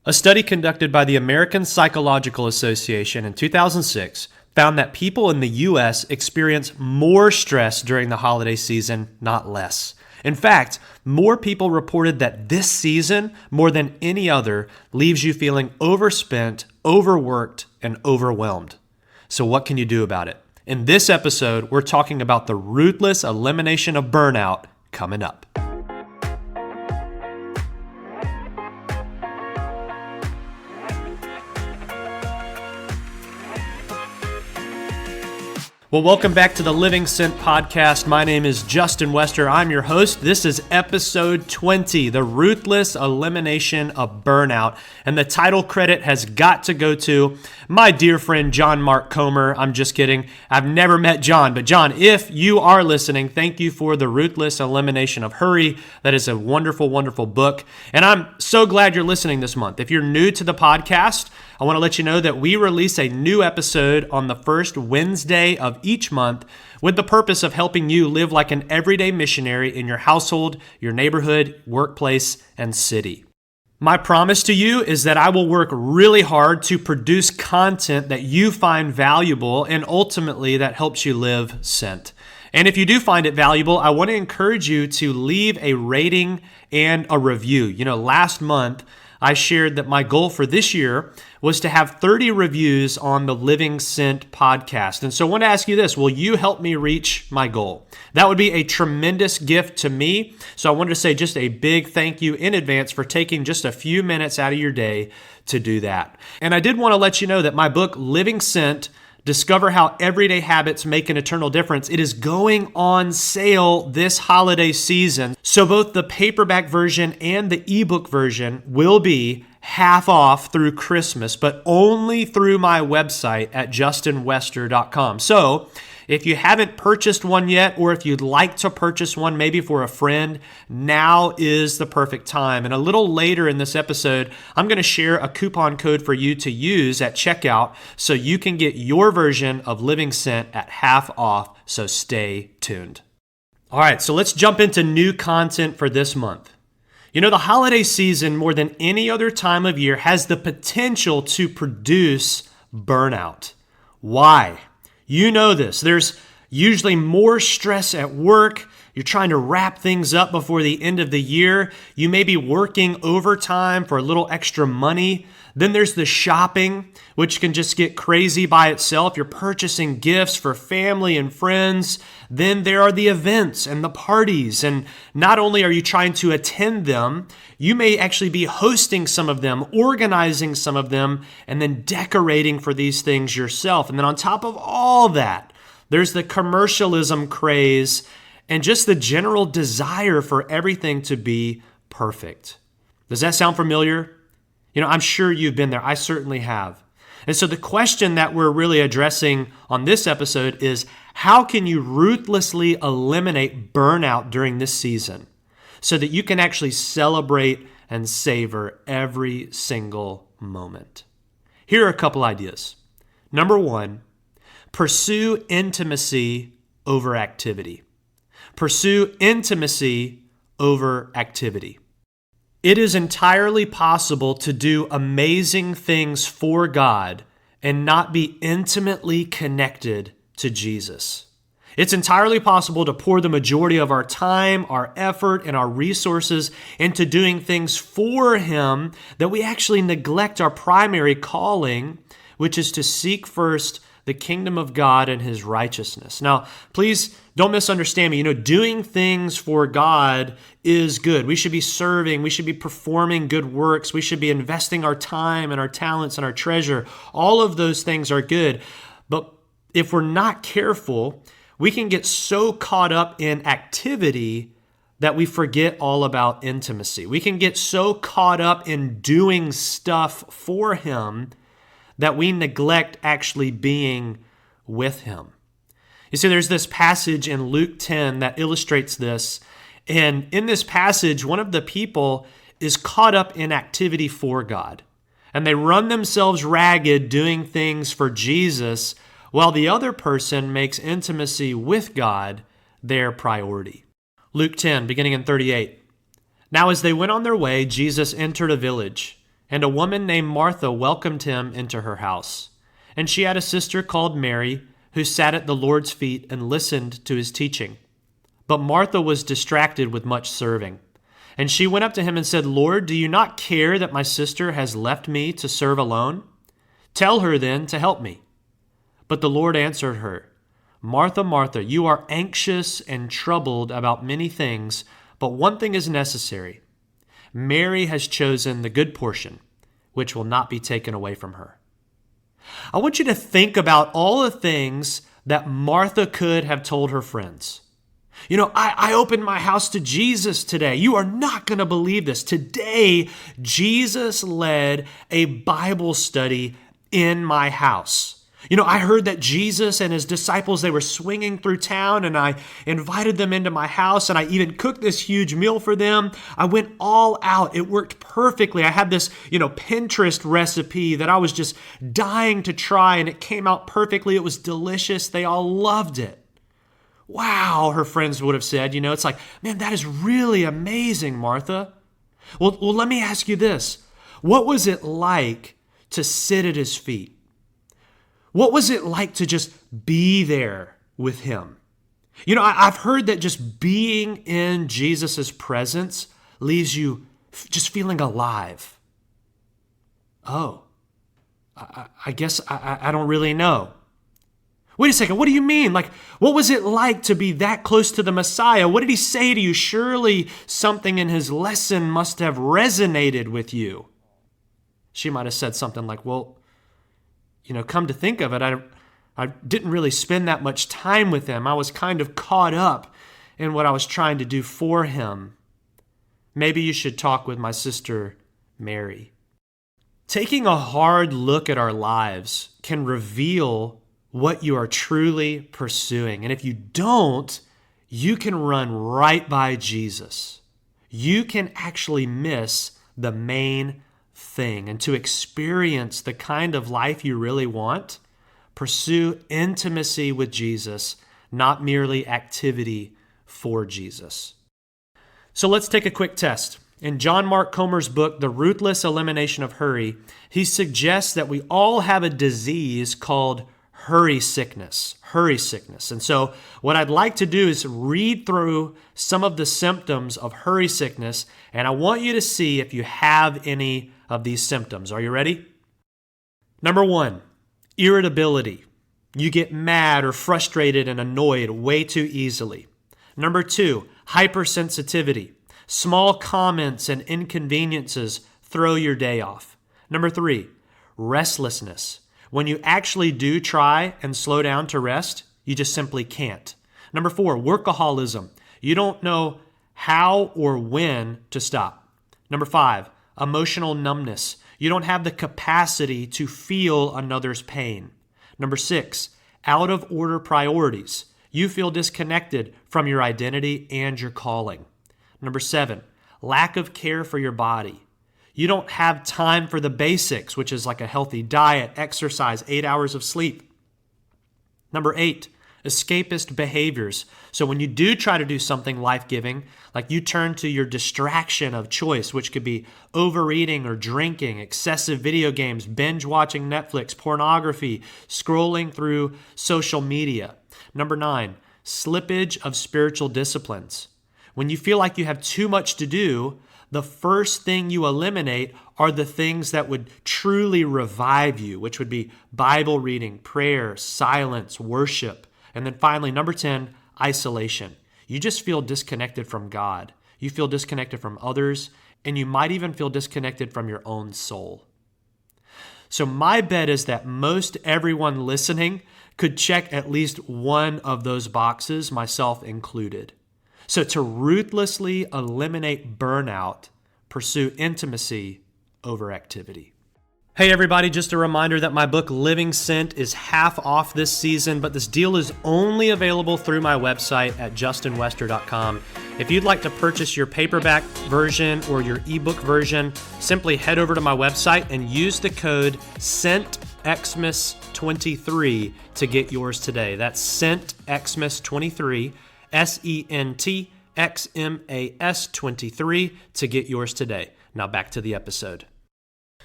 A study conducted by the American Psychological Association in 2006 found that people in the U.S. experience more stress during the holiday season, not less. In fact, more people reported that this season, more than any other, leaves you feeling overspent, overworked, and overwhelmed. So what can you do about it? In this episode, we're talking about the ruthless elimination of burnout coming up. Well, welcome back to the Living Sent podcast. My name is Justin Wester. I'm your host. This is episode 20, the ruthless elimination of burnout. And the title credit has got to go to my dear friend, John Mark Comer. I'm just kidding. I've never met John, but John, if you are listening, thank you for the ruthless elimination of hurry. That is a wonderful, wonderful book. And I'm so glad you're listening this month. If you're new to the podcast, I want to let you know that we release a new episode on the first Wednesday of each month with the purpose of helping you live like an everyday missionary in your household, your neighborhood, workplace, and city. My promise to you is that I will work really hard to produce content that you find valuable and ultimately that helps you live sent. And if you do find it valuable, I want to encourage you to leave a rating and a review. Last month, I shared that my goal for this year was to have 30 reviews on the Living Sent podcast. And so I want to ask you this, will you help me reach my goal? That would be a tremendous gift to me. So I wanted to say just a big thank you in advance for taking just a few minutes out of your day to do that. And I did want to let you know that my book, Living Sent, Discover How Everyday Habits Make an Eternal Difference. It is going on sale this holiday season. So both the paperback version and the ebook version will be half off through Christmas, but only through my website at justinwester.com. So if you haven't purchased one yet, or if you'd like to purchase one, maybe for a friend, now is the perfect time. And a little later in this episode, I'm going to share a coupon code for you to use at checkout so you can get your version of Living Sent at half off. So stay tuned. All right, so let's jump into new content for this month. The holiday season, more than any other time of year, has the potential to produce burnout. Why? You know this. There's usually more stress at work. You're trying to wrap things up before the end of the year. You may be working overtime for a little extra money. Then there's the shopping, which can just get crazy by itself. You're purchasing gifts for family and friends. Then there are the events and the parties. And not only are you trying to attend them, you may actually be hosting some of them, organizing some of them, and then decorating for these things yourself. And then on top of all that, there's the commercialism craze and just the general desire for everything to be perfect. Does that sound familiar? I'm sure you've been there. I certainly have. And so the question that we're really addressing on this episode is, how can you ruthlessly eliminate burnout during this season so that you can actually celebrate and savor every single moment? Here are a couple ideas. Number one, pursue intimacy over activity. Pursue intimacy over activity. It is entirely possible to do amazing things for God and not be intimately connected to Jesus. It's entirely possible to pour the majority of our time, our effort, and our resources into doing things for Him that we actually neglect our primary calling, which is to seek first the kingdom of God and His righteousness. Now, please don't misunderstand me. Doing things for God is good. We should be serving. We should be performing good works. We should be investing our time and our talents and our treasure. All of those things are good. But if we're not careful, we can get so caught up in activity that we forget all about intimacy. We can get so caught up in doing stuff for Him that we neglect actually being with Him. You see, there's this passage in Luke 10 that illustrates this. And in this passage, one of the people is caught up in activity for God. And they run themselves ragged doing things for Jesus, while the other person makes intimacy with God their priority. Luke 10, beginning in 38. Now as they went on their way, Jesus entered a village, And a woman named Martha welcomed him into her house. And she had a sister called Mary, who sat at the Lord's feet and listened to his teaching. But Martha was distracted with much serving. And she went up to him and said, Lord, do you not care that my sister has left me to serve alone? Tell her then to help me. But the Lord answered her, Martha, Martha, you are anxious and troubled about many things, but one thing is necessary. Mary has chosen the good portion, which will not be taken away from her. I want you to think about all the things that Martha could have told her friends. I opened my house to Jesus today. You are not going to believe this. Today, Jesus led a Bible study in my house. I heard that Jesus and his disciples, they were swinging through town, and I invited them into my house, and I even cooked this huge meal for them. I went all out. It worked perfectly. I had this, Pinterest recipe that I was just dying to try, and it came out perfectly. It was delicious. They all loved it. Wow, her friends would have said, it's like, man, that is really amazing, Martha. Well, let me ask you this. What was it like to sit at his feet? What was it like to just be there with him? I've heard that just being in Jesus' presence leaves you just feeling alive. Oh, I guess I don't really know. Wait a second, what do you mean? What was it like to be that close to the Messiah? What did he say to you? Surely something in his lesson must have resonated with you. She might have said something like, well, come to think of it, I didn't really spend that much time with him. I was kind of caught up in what I was trying to do for him. Maybe you should talk with my sister, Mary. Taking a hard look at our lives can reveal what you are truly pursuing. And if you don't, you can run right by Jesus. You can actually miss the main thing. And to experience the kind of life you really want, pursue intimacy with Jesus, not merely activity for Jesus. So let's take a quick test. In John Mark Comer's book, The Ruthless Elimination of Hurry, he suggests that we all have a disease called hurry sickness. And so what I'd like to do is read through some of the symptoms of hurry sickness, and I want you to see if you have any of these symptoms. Are you ready? Number 1, irritability. You get mad or frustrated and annoyed way too easily. Number 2, hypersensitivity. Small comments and inconveniences throw your day off. Number 3, restlessness. When you actually do try and slow down to rest, you just simply can't. Number 4, workaholism. You don't know how or when to stop. Number 5, emotional numbness. You don't have the capacity to feel another's pain. Number 6, out of order priorities. You feel disconnected from your identity and your calling. Number 7, lack of care for your body. You don't have time for the basics, which is like a healthy diet, exercise, 8 hours of sleep. Number 8, escapist behaviors. So when you do try to do something life-giving, like you turn to your distraction of choice, which could be overeating or drinking, excessive video games, binge watching Netflix, pornography, scrolling through social media. Number 9, slippage of spiritual disciplines. When you feel like you have too much to do, the first thing you eliminate are the things that would truly revive you, which would be Bible reading, prayer, silence, worship. And then finally, number 10, isolation. You just feel disconnected from God. You feel disconnected from others, and you might even feel disconnected from your own soul. So my bet is that most everyone listening could check at least one of those boxes, myself included. So to ruthlessly eliminate burnout, pursue intimacy over activity. Hey everybody, just a reminder that my book Living Sent is half off this season, but this deal is only available through my website at justinwester.com. If you'd like to purchase your paperback version or your ebook version, simply head over to my website and use the code SENTXmas23 to get yours today. That's SENTXmas23. SENTXMAS23 to get yours today. Now back to the episode.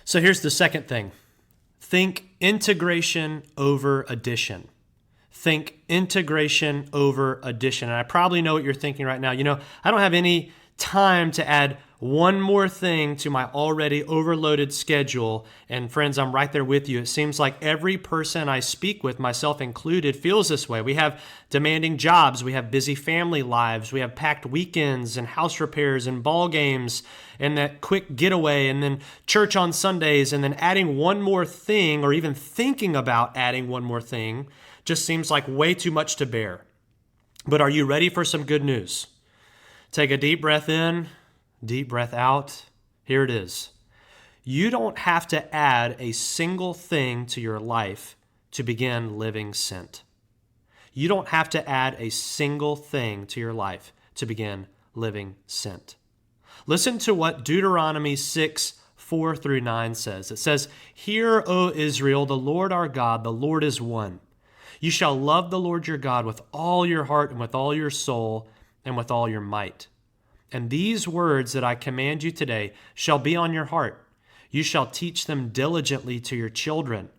So here's the second thing. Think integration over addition. Think integration over addition. And I probably know what you're thinking right now. I don't have any time to add one more thing to my already overloaded schedule. And friends, I'm right there with you. It seems like every person I speak with, myself included, feels this way. We have demanding jobs. We have busy family lives. We have packed weekends and house repairs and ball games and that quick getaway and then church on Sundays. And then adding one more thing, or even thinking about adding one more thing, just seems like way too much to bear. But are you ready for some good news? Take a deep breath in, deep breath out. Here it is. You don't have to add a single thing to your life to begin living sent. You don't have to add a single thing to your life to begin living sent. Listen to what Deuteronomy 6:4-9 says. It says, "Hear, O Israel, the Lord our God, the Lord is one. You shall love the Lord your God with all your heart and with all your soul and with all your might. And these words that I command you today shall be on your heart. You shall teach them diligently to your children,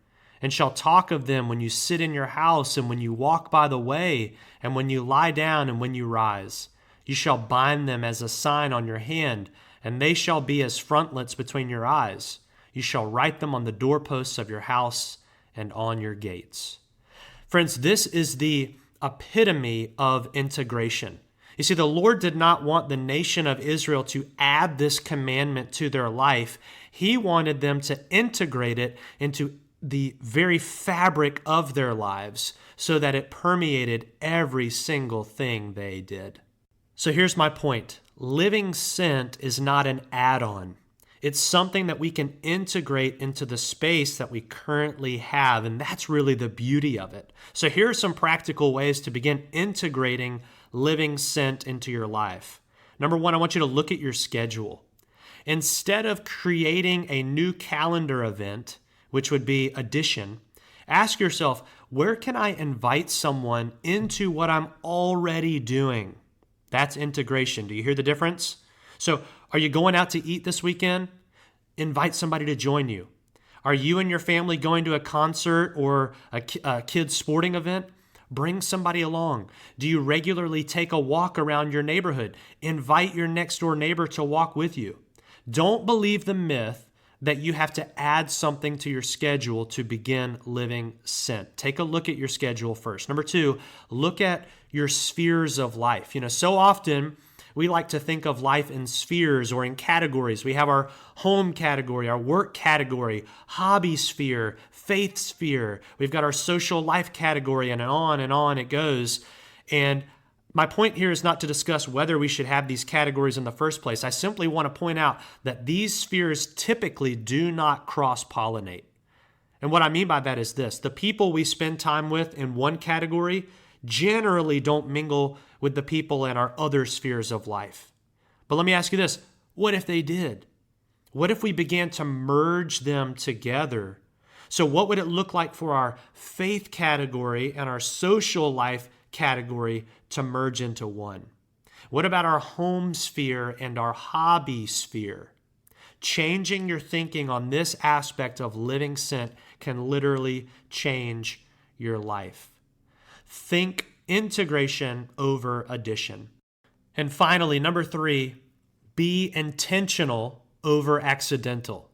and shall talk of them when you sit in your house and when you walk by the way and when you lie down and when you rise. You shall bind them as a sign on your hand, and they shall be as frontlets between your eyes. You shall write them on the doorposts of your house and on your gates." Friends, this is the epitome of integration. You see, the Lord did not want the nation of Israel to add this commandment to their life. He wanted them to integrate it into the very fabric of their lives so that it permeated every single thing they did. So here's my point. Living sent is not an add-on. It's something that we can integrate into the space that we currently have, and that's really the beauty of it. So here are some practical ways to begin integrating living sent into your life. Number one, I want you to look at your schedule. Instead of creating a new calendar event, which would be addition, ask yourself, where can I invite someone into what I'm already doing? That's integration. Do you hear the difference? So are you going out to eat this weekend? Invite somebody to join you. Are you and your family going to a concert or a kid's sporting event? Bring somebody along. Do you regularly take a walk around your neighborhood? Invite your next door neighbor to walk with you. Don't believe the myth that you have to add something to your schedule to begin living sent. Take a look at your schedule first. Number two, look at your spheres of life. So often we like to think of life in spheres or in categories. We have our home category, our work category, hobby sphere, faith sphere. We've got our social life category, and on it goes. And my point here is not to discuss whether we should have these categories in the first place. I simply want to point out that these spheres typically do not cross-pollinate. And what I mean by that is this: the people we spend time with in one category generally don't mingle with the people in our other spheres of life. But let me ask you this: what if they did? What if we began to merge them together? So what would it look like for our faith category and our social life category to merge into one? What about our home sphere and our hobby sphere? Changing your thinking on this aspect of living sent can literally change your life. Think integration over addition. And finally, number three, be intentional over accidental.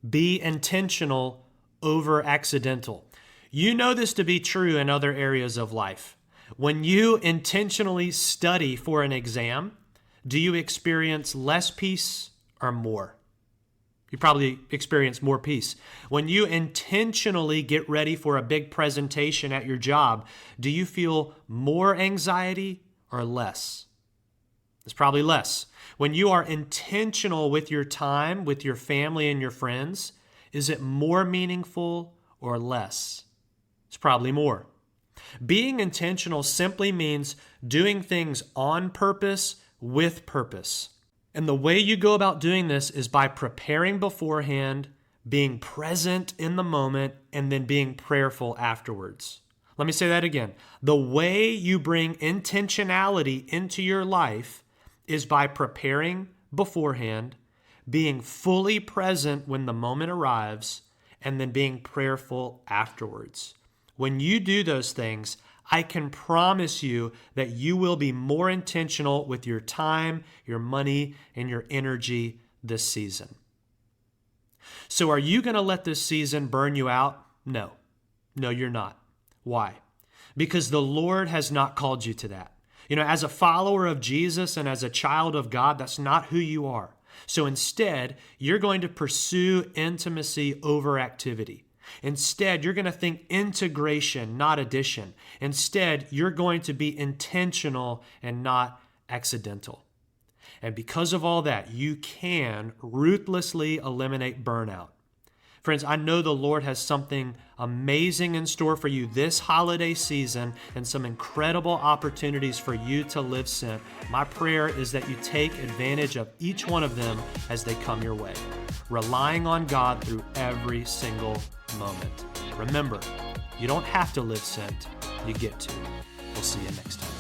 Be intentional over accidental. You know this to be true in other areas of life. When you intentionally study for an exam, do you experience less peace or more? You probably experience more peace. When you intentionally get ready for a big presentation at your job, do you feel more anxiety or less? It's probably less. When you are intentional with your time, with your family and your friends, is it more meaningful or less? It's probably more. Being intentional simply means doing things on purpose with purpose. And the way you go about doing this is by preparing beforehand, being present in the moment, and then being prayerful afterwards. Let me say that again. The way you bring intentionality into your life is by preparing beforehand, being fully present when the moment arrives, and then being prayerful afterwards. When you do those things, I can promise you that you will be more intentional with your time, your money, and your energy this season. So are you going to let this season burn you out? No. No, you're not. Why? Because the Lord has not called you to that. As a follower of Jesus and as a child of God, that's not who you are. So instead, you're going to pursue intimacy over activity. Instead, you're going to think integration, not addition. Instead, you're going to be intentional and not accidental. And because of all that, you can ruthlessly eliminate burnout. Friends, I know the Lord has something amazing in store for you this holiday season and some incredible opportunities for you to live sent. My prayer is that you take advantage of each one of them as they come your way, relying on God through every single moment. Remember, you don't have to live sent, you get to. We'll see you next time.